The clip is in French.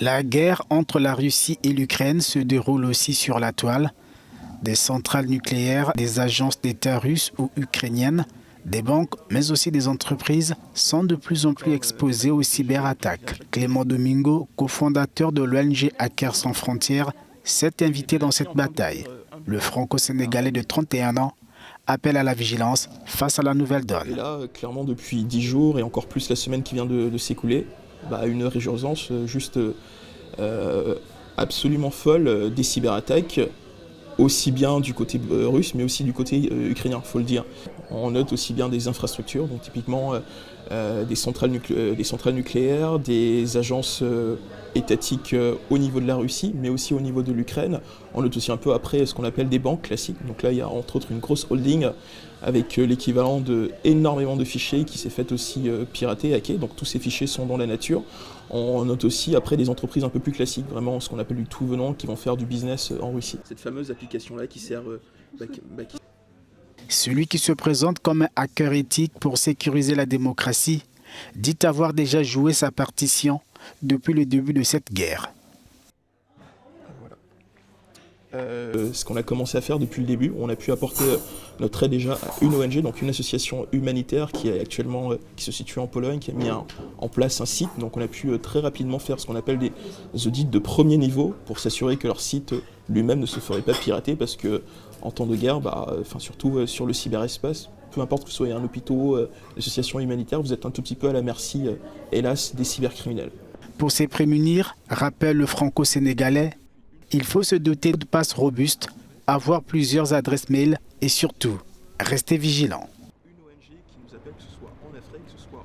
La guerre entre la Russie et l'Ukraine se déroule aussi sur la toile. Des centrales nucléaires, des agences d'État russes ou ukrainiennes, des banques, mais aussi des entreprises sont de plus en plus exposées aux cyberattaques. Clément Domingo, cofondateur de l'ONG Hackers sans frontières, s'est invité dans cette bataille. Le franco-sénégalais de 31 ans appelle à la vigilance face à la nouvelle donne. Et là, clairement, depuis 10 jours et encore plus la semaine qui vient de s'écouler, une résurgence juste absolument folle des cyberattaques, aussi bien du côté russe, mais aussi du côté ukrainien, il faut le dire. On note aussi bien des infrastructures, donc typiquement des centrales nucléaires, des agences étatiques au niveau de la Russie, mais aussi au niveau de l'Ukraine. On note aussi un peu après ce qu'on appelle des banques classiques. Donc là, il y a entre autres une grosse holding avec l'équivalent de énormément de fichiers qui s'est fait aussi pirater, hacker. Donc tous ces fichiers sont dans la nature. On note aussi après des entreprises un peu plus classiques, vraiment ce qu'on appelle du tout venant, qui vont faire du business en Russie. Cette fameuse application-là qui sert... Celui qui se présente comme un hacker éthique pour sécuriser la démocratie dit avoir déjà joué sa partition depuis le début de cette guerre. Ce qu'on a commencé à faire depuis le début, on a pu apporter notre aide déjà à une ONG, donc une association humanitaire qui est actuellement qui se situe en Pologne, qui a mis en place un site. Donc on a pu très rapidement faire ce qu'on appelle des audits de premier niveau pour s'assurer que leur site lui-même ne se ferait pas pirater, parce que en temps de guerre, surtout sur le cyberespace, peu importe que vous soyez un hôpital, l'association humanitaire, vous êtes un tout petit peu à la merci, hélas, des cybercriminels. Pour se prémunir, rappelle le franco-sénégalais, il faut se doter de passes robustes, avoir plusieurs adresses mail et surtout, rester vigilant.